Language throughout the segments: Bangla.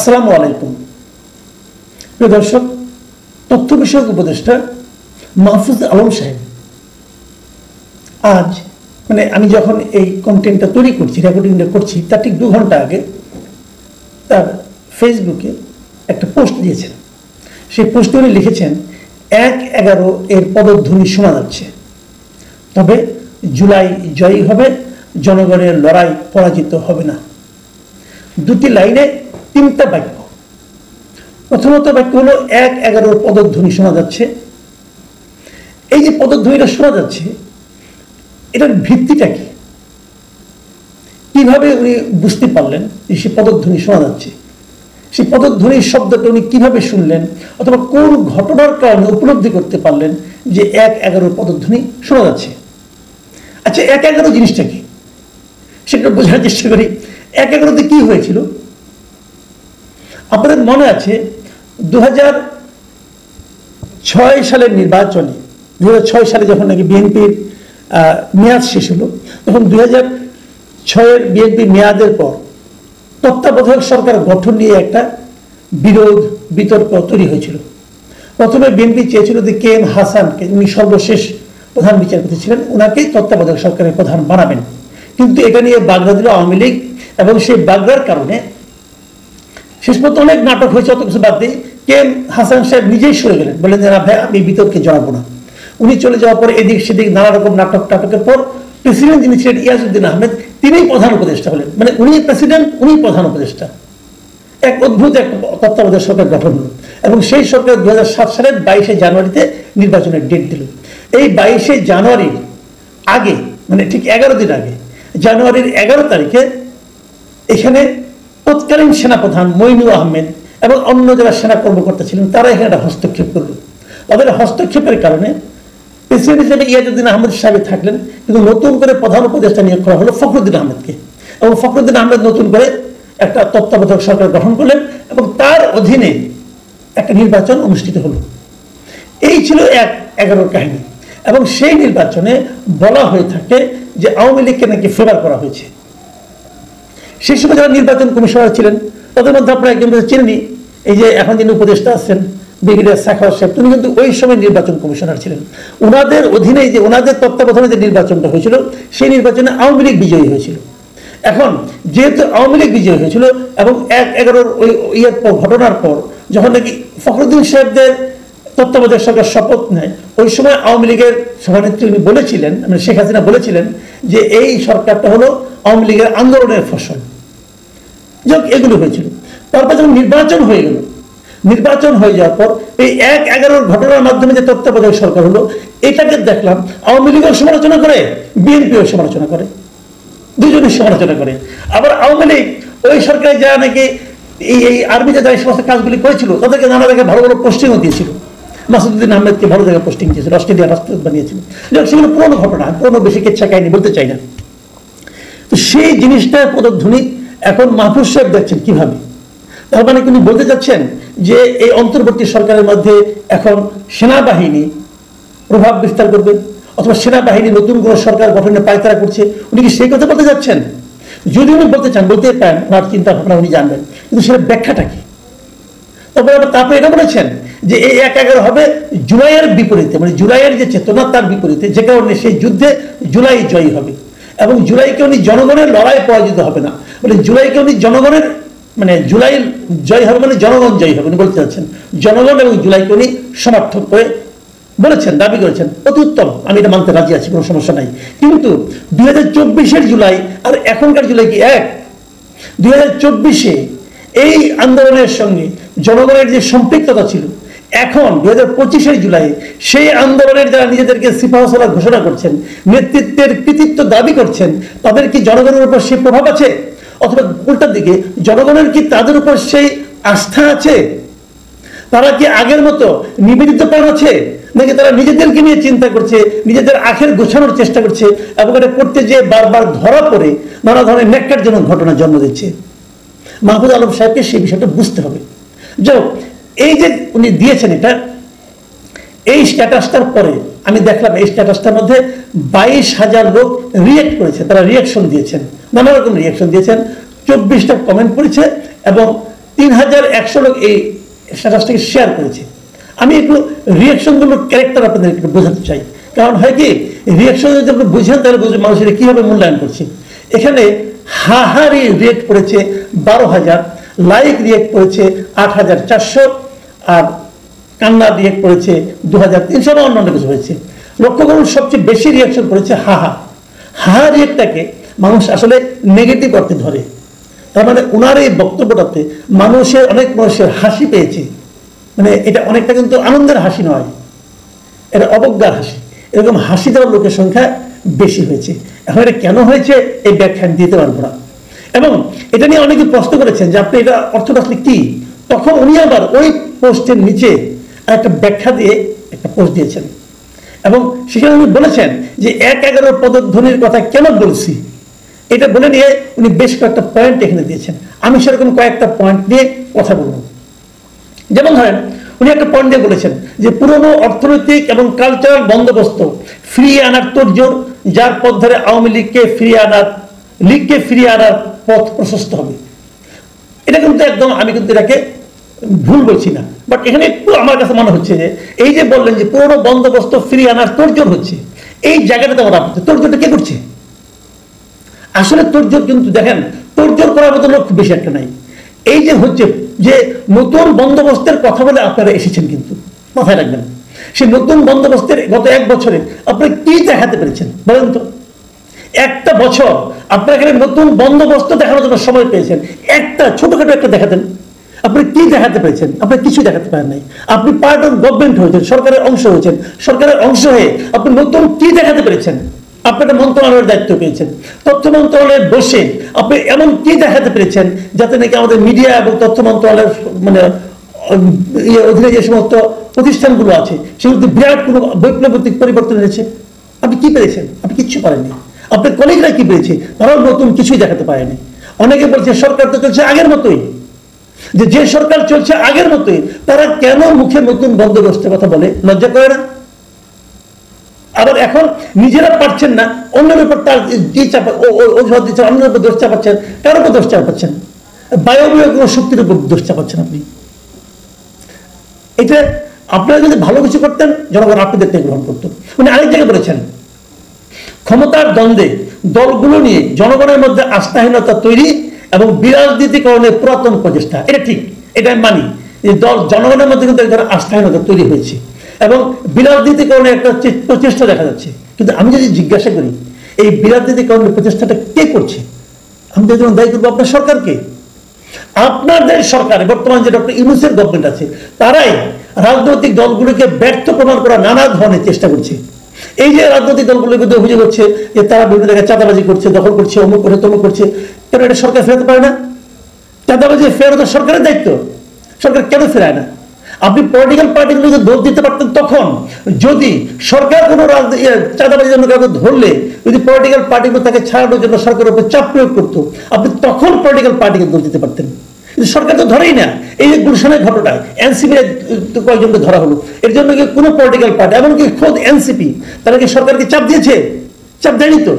আসসালামু আলাইকুম প্রিয় দর্শক, তথ্য বিষয়ক উপদেষ্টা মাহফুজ আলম সাহেব আজ আমি যখন এই কন্টেন্টটা তৈরি করছি, রেকর্ডিংটা করছি, তার ঠিক 2 ঘন্টা আগে তার ফেসবুকে একটা পোস্ট দিয়েছেন। সেই পোস্টে উনি লিখেছেন 1-11 এর পদধ্বনি শোনা যাচ্ছে, তবে জুলাই জয়ী হবে, জনগণের লড়াই পরাজিত হবে না। 2টি লাইনে 3টা বাক্য। প্রথমত বাক্য হলো 1-11 পদধ্বনি শোনা যাচ্ছে। এই যে পদধ্বনিটা শোনা যাচ্ছে, এটার ভিত্তিটা কি? কিভাবে উনি বুঝতে পারলেন যে সে পদধ্বনি শোনা যাচ্ছে? সেই পদধ্বনির শব্দটা উনি কিভাবে শুনলেন, অথবা কোন ঘটনার কারণে উপলব্ধি করতে পারলেন যে 1-11 পদধ্বনি শোনা যাচ্ছে? আচ্ছা, 1-11 জিনিসটা কি সেটা বোঝার চেষ্টা করি। 1-11তে কি হয়েছিল? আপনাদের মনে আছে 2006 সালের নির্বাচনে, 2006 সালে যখন নাকি বিএনপির মেয়াদ শেষ হলো, তখন 2006-এর বিএনপি মেয়াদের পর তত্ত্বাবধায়ক সরকার গঠন নিয়ে একটা বিরোধ বিতর্ক তৈরি হয়েছিল। প্রথমে বিএনপি চেয়েছিল যে KM হাসানকে, উনি সর্বশেষ প্রধান বিচারপতি ছিলেন, ওনাকেই তত্ত্বাবধায়ক সরকারের প্রধান বানাবেন। কিন্তু এটা নিয়ে বাগড়া দিল আওয়ামী লীগ, এবং সেই বাগড়ার কারণে শেষ পর্যন্ত অনেক নাটক হয়েছে। অত কিছু বাদ দিয়ে KM হাসান সাহেব নিজেই সরে গেলেন, বললেন যে না ভাই, আমি বিতর্কে জড়াবো না। উনি চলে যাওয়ার পর এদিক সেদিক নানা রকম নাটকের পর প্রেসিডেন্ট যিনি ছিলেন ইয়াজউদ্দিন আহমেদ, তিনিই প্রধান উপদেষ্টা হলেন। উনি প্রেসিডেন্ট, উনি প্রধান উপদেষ্টা। এক অদ্ভুত এক তত্ত্বাবধায়ক সরকার গঠন হল, এবং সেই সরকার 2007 সালের 22শে জানুয়ারিতে নির্বাচনের ডেট দিল। এই 22শে জানুয়ারির আগে, ঠিক 11 দিন আগে, জানুয়ারির 11 তারিখে এখানে তৎকালীন সেনাপ্রধান মইনুল আহমেদ এবং অন্য যারা সেনা কর্মকর্তা ছিলেন, তারা এখানে একটা হস্তক্ষেপ করল। তাদের হস্তক্ষেপের কারণে প্রেসিডেন্ট হিসেবে ইয়াজউদ্দিন আহমেদ সাহেব থাকলেন, কিন্তু নতুন করে প্রধান উপদেষ্টা নিয়োগ করা হলো ফখরুদ্দিন আহমেদকে, এবং ফখরুদ্দিন আহমেদ নতুন করে একটা তত্ত্বাবধায়ক সরকার গঠন করলেন, এবং তার অধীনে একটা নির্বাচন অনুষ্ঠিত হলো। এই ছিল 1-11 কাহিনী। এবং সেই নির্বাচনে বলা হয়ে থাকে যে আওয়ামী লীগকে নাকি ফেভার করা হয়েছে। সেই সময় যারা নির্বাচন কমিশনার ছিলেন, তাদের মধ্যে আপনারা একজন চিনেনি, এই যে এখন যিনি উপদেষ্টা আছেন ব্রিগেডিয়ার সাখাওয়াত সাহেব, তিনি কিন্তু ওই সময় নির্বাচন কমিশনার ছিলেন। ওনাদের অধীনে, যে ওনাদের তত্ত্বাবধানে যে নির্বাচনটা হয়েছিল, সেই নির্বাচনে আওয়ামী লীগ বিজয়ী হয়েছিল। এখন যেহেতু আওয়ামী লীগ বিজয়ী হয়েছিল, এবং 1-11 ওই ঘটনার পর যখন নাকি ফখরুদ্দিন সাহেবদের তত্ত্বাবধায়ক সরকার শপথ নেয়, ওই সময় আওয়ামী লীগের সভানেত্রী উনি বলেছিলেন, শেখ হাসিনা বলেছিলেন যে এই সরকারটা হলো আওয়ামী লীগের আন্দোলনের ফসল। যাক, এগুলো হয়েছিল। তারপর যখন নির্বাচন হয়ে গেল, নির্বাচন হয়ে যাওয়ার পর এই 1-11 ঘটনার মাধ্যমে যে তত্ত্বাবধায়ক সরকার হলো, এটাকে দেখলাম আওয়ামী লীগের সমালোচনা করে, বিএনপিও সমালোচনা করে, দুজনের সমালোচনা করে। আবার আওয়ামী লীগ ওই সরকারে যারা নাকি এই আর্মিতে যারা এই সমস্ত কাজগুলি করেছিল, তাদেরকে নানা জায়গায় ভালো ভালো পোস্টিংও দিয়েছিল। মাসুদুদ্দিন আহমেদকে ভালো জায়গায় পোস্টিং দিয়েছিল, অস্ট্রেলিয়া রাষ্ট্রদূত বানিয়েছিল। সেগুলো পুরোনো ঘটনা, পুরোনো বেশি কিচ্ছা কাহিনী বলতে চাই না। তো সেই জিনিসটার পদধ্বনি এখন মাহফুজ সাহেব দেখছেন কিভাবে। তার মানে তিনি বলতে চাচ্ছেন যে এই অন্তর্বর্তী সরকারের মধ্যে এখন সেনাবাহিনী প্রভাব বিস্তার করবে, অথবা সেনাবাহিনী নতুন কোনো সরকার গঠনের পায়তারা করছে। উনি কি সেই কথা বলতে যাচ্ছেন? যদি উনি বলতে চান, বলতে পারেন, ওনার চিন্তা ভাবনা উনি জানবেন, কিন্তু সেটা ব্যাখ্যাটা কি? তারপরে এটা বলেছেন যে এই 1-11 হবে জুলাইয়ের বিপরীতে, জুলাইয়ের যে চেতনা তার বিপরীতে, যে কারণে সেই যুদ্ধে জুলাই জয়ী হবে, এবং জুলাইকে উনি জনগণের লড়াই পরাজিত হবে না। জুলাইকে উনি জনগণের, জুলাই জয় হবে জনগণ জয়ী হবে উনি বলতে চাচ্ছেন। জনগণ এবং জুলাইকে উনি সমর্থন করে বলেছেন, দাবি করেছেন। অতি উত্তম, আমি এটা মানতে রাজি আছি, কোনো সমস্যা নাই। কিন্তু 2024-এর জুলাই আর এখনকার জুলাই কি এক? 2024-এ এই আন্দোলনের সঙ্গে জনগণের যে সম্পৃক্ততা ছিল, এখন 2025-এর জুলাই সেই আন্দোলনের যারা নিজেদেরকে সিপাহসালার ঘোষণা করছেন, নেতৃত্বের কৃতিত্ব দাবি করছেন, তাদের কি জনগণের উপর সেই প্রভাব আছে? অথবা উল্টার দিকে, জনগণের কি তাদের উপর সেই আস্থা আছে? তারা কি আগের মতো নিবেদিতপন আছে, নাকি তারা নিজেদেরকে নিয়ে চিন্তা করছে, নিজেদের আখের গোছানোর চেষ্টা করছে, এবং এটা করতে যেয়ে বারবার ধরা পড়ে নানা ধরনের ন্যাক্কারজনক ঘটনা জন্ম দিচ্ছে? মাহফুজ আলম সাহেবকে সেই বিষয়টা বুঝতে হবে। যাই হোক, এই যে উনি দিয়েছেন এটা, এই স্ট্যাটাসটার পরে আমি দেখলাম এই স্ট্যাটাসটার মধ্যে 22,000 লোক রিয়েক্ট করেছে, তারা রিয়াকশন দিয়েছেন, নানা রকম রিয়াকশন দিয়েছেন, 24টা কমেন্ট করেছে, এবং 3100 লোক এই স্ট্যাটাসটাকে শেয়ার করেছে। আমি একটু রিয়াকশনগুলোর ক্যারেক্টার আপনাদের একটু বোঝাতে চাই, কারণ হয় কি রিয়াকশন যদি আপনি বুঝেন তাহলে বুঝবেন মানুষের কীভাবে মূল্যায়ন করছে। এখানে হাহারি রিয়েক্ট করেছে 12,000, লাইক রিয়েক্ট করেছে 8,400, আর কান্না রিয়েক্ট করেছে 2,300, অন্যান্য কিছু হয়েছে। লক্ষ্য করুন সবচেয়ে বেশি রিয়াকশন করেছে হাহা। হাহা রিয়েক্টটাকে মানুষ আসলে নেগেটিভ অর্থে ধরে, তার মানে ওনার এই বক্তব্যটাতে অনেক মানুষের হাসি পেয়েছে। মানে এটা অনেকটা কিন্তু আনন্দের হাসি নয়, এটা অবজ্ঞার হাসি। এরকম হাসি দেওয়ার লোকের সংখ্যা বেশি হয়েছে। এখন এটা কেন হয়েছে এই ব্যাখ্যা দিতে পারবো না। এবং এটা নিয়ে অনেকে প্রশ্ন করেছেন যে আপনি এটা অর্থটা আসলে কি। তখন উনি আবার ওই পোস্টের নিচে একটা ব্যাখ্যা দিয়ে একটা পোস্ট দিয়েছেন, এবং সেখানে উনি বলেছেন যে 1-11 পদধ্বনির কথা কেন বলছি, এটা বলে নিয়ে উনি বেশ কয়েকটা পয়েন্ট এখানে দিয়েছেন। আমি সেরকম কয়েকটা পয়েন্ট নিয়ে কথা বলবো। যেমন ধরেন উনি একটা পয়েন্ট দিয়ে বলেছেন যে পুরনো অর্থনৈতিক এবং কালচারাল বন্দোবস্ত ফিরিয়ে আনার তোড়জোড়, যার পথ ধরে আওয়ামী লীগকে ফিরিয়ে আনার পথ প্রশস্ত হবে। এটা কিন্তু একদম, আমি কিন্তু এটাকে ভুল বলছি না, বাট এখানে একটু আমার কাছে মনে হচ্ছে যে এই যে বললেন যে পুরনো বন্দোবস্ত ফিরিয়ে আনার তোড়জোড় হচ্ছে, এই জায়গাটাতে আমার আপত্তি। তোড়জোড়টা কে করছে? আসলে তোড়জোড় কিন্তু দেখেন, তোড়জোড় করার মতো লোক খুব বেশি একটা নাই। এই যে হচ্ছে যে নতুন বন্দোবস্তের কথা বলে আপনারা এসেছেন, কিন্তু মাথায় রাখবেন সেই নতুন বন্দোবস্তের গত 1 বছরে আপনারা কি দেখাতে পেরেছেন বলেন তো? একটা বছর আপনারা এখানে নতুন বন্দোবস্ত দেখানোর জন্য সময় পেয়েছেন, একটা ছোটখাটো একটা দেখাতেন। আপনি কি দেখাতে পেরেছেন? আপনি কিছু দেখাতে পারেন নাই। আপনি পার্ট অফ গভর্নমেন্ট হয়েছেন, সরকারের অংশ হয়েছেন, সরকারের অংশ হয়ে আপনি নতুন কি দেখাতে পেরেছেন? আপনি একটা মন্ত্রণালয়ের দায়িত্ব পেয়েছেন, তথ্য মন্ত্রণালয়ে বসে আপনি এমন কি দেখাতে পেরেছেন যাতে নাকি আমাদের মিডিয়া এবং তথ্য মন্ত্রণালয়ের মানে অধীনে যে সমস্ত প্রতিষ্ঠানগুলো আছে সেগুলোতে বিরাট কোনো বৈপ্লবিক পরিবর্তন এনেছে? আপনি কি পেরেছেন? আপনি কিচ্ছু পারেননি। আপনার কলিগরা কি পেরেছে? তারাও নতুন কিছুই দেখাতে পারেনি। অনেকে বলছে সরকার তো চলছে আগের মতোই, যে সরকার চলছে আগের মতোই, তারা কেন মুখে নতুন বন্দোবস্তের কথা বলে? লজ্জা করে না? আবার এখন নিজেরা পারছেন না, অন্যের উপর তার অজুহাত দিচ্ছেন, অন্যের উপর দোষ চাপাচ্ছেন। কার উপর দোষ চাপাচ্ছেন? বায়বীয় কোনো শক্তির উপর দোষ চাপাচ্ছেন আপনি। এটা আপনারা যদি ভালো কিছু করতেন জনগণ আপনাদেরকে গ্রহণ করত। উনি আরেক জায়গায় বলেছেন ক্ষমতার দ্বন্দ্বে দলগুলো নিয়ে জনগণের মধ্যে আস্থাহীনতা তৈরি এবং বিরাজনীতিকরণের পুরাতন প্রচেষ্টা। এটা ঠিক, এটা আমি মানি যে জনগণের মধ্যে কিন্তু একটা আস্থাহীনতা তৈরি হয়েছে এবং বিরাজনীতিকরণের একটা প্রচেষ্টা দেখা যাচ্ছে। কিন্তু আমি যদি জিজ্ঞাসা করি এই বিরাজনীতিকরণের প্রচেষ্টাটা কে করছে, আমি তো দায়ী করবো আপনার সরকারকে। আপনাদের সরকার বর্তমান যে ডক্টর ইউনূসের গভর্নমেন্ট আছে, তারাই রাজনৈতিক দলগুলিকে ব্যর্থ প্রমাণ করা নানা ধরনের চেষ্টা করছে। এই যে রাজনৈতিক দলগুলোর বিরুদ্ধে অভিযোগ হচ্ছে যে তারা বিভিন্ন জায়গায় চাঁদাবাজি করছে, দখল করছে, অমুক করছে, তমুক করছে, কেন এটা সরকার ফেরাতে পারে না? চাঁদাবাজি ফেরানো সরকারের দায়িত্ব, সরকার কেন ফেরায় না? আপনি পলিটিক্যাল পার্টিগুলোকে দোষ দিতে পারতেন তখন, যদি সরকার কোনো চাঁদাবাজির জন্য কাউকে ধরলে যদি পলিটিক্যাল পার্টিগুলো তাকে ছাড়ানোর জন্য সরকারের উপর চাপ প্রয়োগ করতো, আপনি তখন পলিটিক্যাল পার্টিকে দোষ দিতে পারতেন। কিন্তু সরকার তো ধরেই না। এই যে গুলশানের ঘটনায় এনসিপি কয়েকজনকে ধরা হলো, এর জন্য কি কোনো পলিটিক্যাল পার্টি, এমনকি খোদ এনসিপি, তারা কি সরকারকে চাপ দিয়েছে? চাপ দেয়নি তো,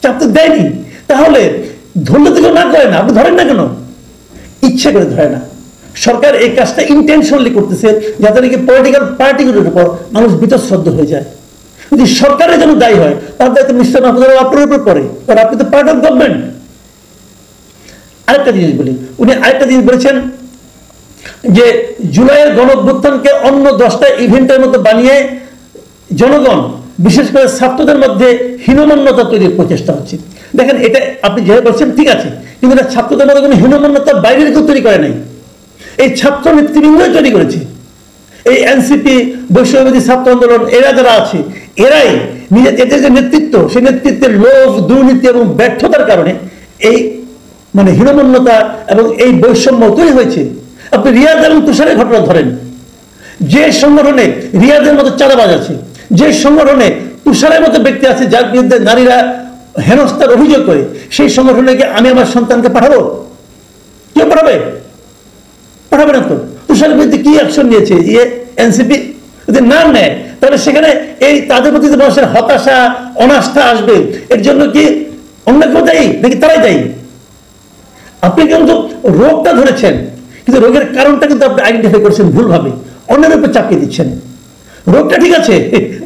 চাপ তো দেয়নি। তাহলে ধরলে তো কেউ না করে না, আপনি ধরেন না কেন? ইচ্ছে করে ধরে না। সরকার এই কাজটা ইন্টেনশনালি করতেছে যাতে নাকি পলিটিক্যাল পার্টিগুলোর উপর মানুষ বীতশ্রদ্ধ হয়ে যায়। যদি সরকারের জন্য দায়ী হয় তার দায়িত্ব মিস্টার মাহফুজুর আপনার উপর পড়ে, কারণ আপনি তো পার্ট অফ গভর্নমেন্ট। আরেকটা জিনিস বলি, উনি আরেকটা জিনিস বলেছেন যে জুলাইয়ের গণঅভ্যুত্থানকে অন্য 10টা ইভেন্টের মতো বানিয়ে জনগণ বিশেষ করে ছাত্রদের মধ্যে হীনমন্যতা তৈরির প্রচেষ্টা হচ্ছে। দেখেন এটা আপনি যেভাবে বলছেন ঠিক আছে, কিন্তু এটা ছাত্রদের মধ্যে কোনো হীনমন্যতা বাইরের কেউ তৈরি করে নাই, এই ছাত্র নেতৃবৃন্দই তৈরি করেছে। এই এনসিপি, বৈষম্যবিরোধী ছাত্র আন্দোলন, এরা যারা আছে এরাই এদের যে নেতৃত্ব, সেই নেতৃত্বের লোভ, দুর্নীতি এবং ব্যর্থতার কারণে এই মানে হীনমন্যতা এবং এই বৈষম্য তৈরি হয়েছে। আপনি রিয়াদ এবং তুষারের ঘটনা ধরেন, যে সংগঠনে রিয়াদের মতো চাঁদাবাজ আছে, যে সংগঠনে তুষারের মতো ব্যক্তি আছে যার বিরুদ্ধে নারীরা হেনস্থার অভিযোগ করে, সেই সংগঠনে কি আমি আমার সন্তানকে পাঠাবো? কেউ পাঠাবে? পাঠাবে না তো। তুষারের বিরুদ্ধে কি অ্যাকশন নিয়েছে এনসিপি? যদি না নেয় তাহলে সেখানে এই তাদের প্রতি মানুষের হতাশা, অনাস্থা আসবে। এর জন্য কি অন্য কেউ দায়ী নাকি তারাই দায়ী? আপনি কিন্তু রোগটা ধরেছেন, কিন্তু রোগের কারণটা কিন্তু আপনি আইডেন্টিফাই করছেন ভুলভাবে, অন্যের উপর চাপিয়ে দিচ্ছেন। রোগটা ঠিক আছে,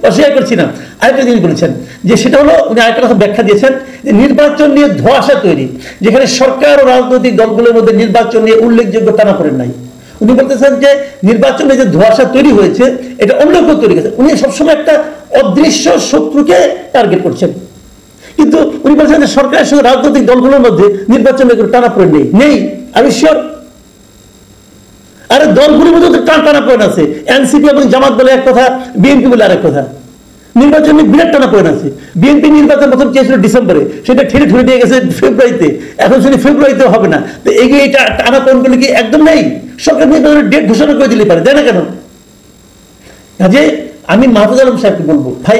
অস্বীকার করছি না। আরেকটা জিনিস বলেছেন যে সেটা হলো, উনি আরেকটা কথা ব্যাখ্যা দিয়েছেন যে নির্বাচন নিয়ে ধোঁয়াশা তৈরি, যেখানে সরকার ও রাজনৈতিক দলগুলোর মধ্যে নির্বাচন নিয়ে উল্লেখযোগ্য টানাপোড়েন নাই। উনি বলতেছেন যে নির্বাচনে যে ধোঁয়াশা তৈরি হয়েছে এটা অন্য কেউ তৈরি করেছে। উনি সবসময় একটা অদৃশ্য শত্রুকে টার্গেট করছেন, কিন্তু উনি বলছেন যে সরকারের সঙ্গে রাজনৈতিক দলগুলোর মধ্যে নির্বাচনে কোনো টানাপোড়েন নেই। আমি শিওর। আরে দলগুলির মধ্যে টানাপোড়েন আছে, এনসিপি এবং জামাত বলে এক কথা, বিএনপি বলে আরেক কথা। নির্বাচনে বিরাট টানাপোড়েন আছে। বিএনপি নির্বাচন প্রথম চেয়েছিল ডিসেম্বরে, সেটা ঠেলে ঠুলে দিয়ে গেছে ফেব্রুয়ারিতে, এখন শুনি ফেব্রুয়ারিতেও হবে না। তো এগিয়ে এটা টানাপোড়েনগুলি কি একদম নেই? সরকার নির্বাচনের ডেট ঘোষণা করে দিলে পারে, দেয় না কেন? কাজে আমি মাহফুজ আলম সাহেবকে বলবো, ভাই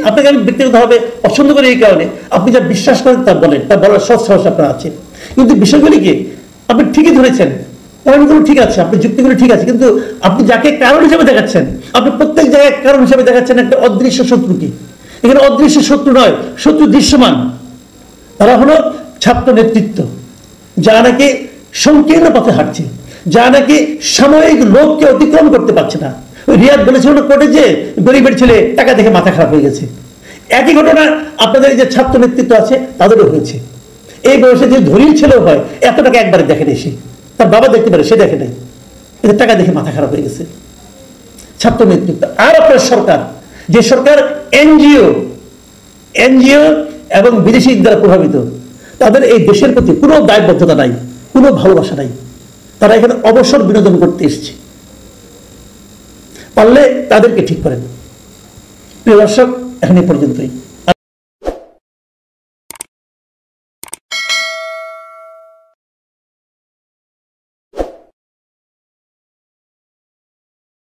আপনাকে আমি ব্যক্তিগতভাবে পছন্দ করি এই কারণে, আপনি যা বিশ্বাস করেন তা বলেন, তা বলার সৎ সাহস আপনার আছে। কিন্তু বিষয়গুলি কি আপনি ঠিকই ধরেছেন, পয়েন্টগুলো ঠিক আছে, আপনি যুক্তিগুলো ঠিক আছে, কিন্তু আপনি যাকে কারণ হিসেবে দেখাচ্ছেন, আপনি প্রত্যেক জায়গায় কারণ হিসেবে দেখাচ্ছেন একটা অদৃশ্য শত্রুকে। এখানে অদৃশ্য শত্রু নয়, শত্রু দৃশ্যমান। তারা হলো ছাত্র নেতৃত্ব, যা নাকি সংকীর্ণ পথে হাঁটছে, যা নাকি সাময়িক লোককে অতিক্রম করতে পারছে না। রিয়াদ বলেছিল কোর্টে যে গরিবের ছেলে টাকা দেখে মাথা খারাপ হয়ে গেছে। একই ঘটনা আপনাদের যে ছাত্র নেতৃত্ব আছে তাদেরও হয়েছে। এই বয়সে যে ধনীর ছেলেও হয়, এত টাকা একবারে দেখে নেই, সে তার বাবা দেখতে পারে, সে দেখে নেই, এদের টাকা দেখে মাথা খারাপ হয়ে গেছে ছাত্র নেতৃত্ব। আর আপনার সরকার, যে সরকার এনজিও এবং বিদেশি দ্বারা প্রভাবিত, তাদের এই দেশের প্রতি কোনো দায়বদ্ধতা নাই, কোনো ভালোবাসা নাই। তারা এখানে অবসর বিনোদন করতে এসেছে। পারলে তাদেরকে ঠিক করেন। প্রিয় দর্শক, এখন এই পর্যন্তই।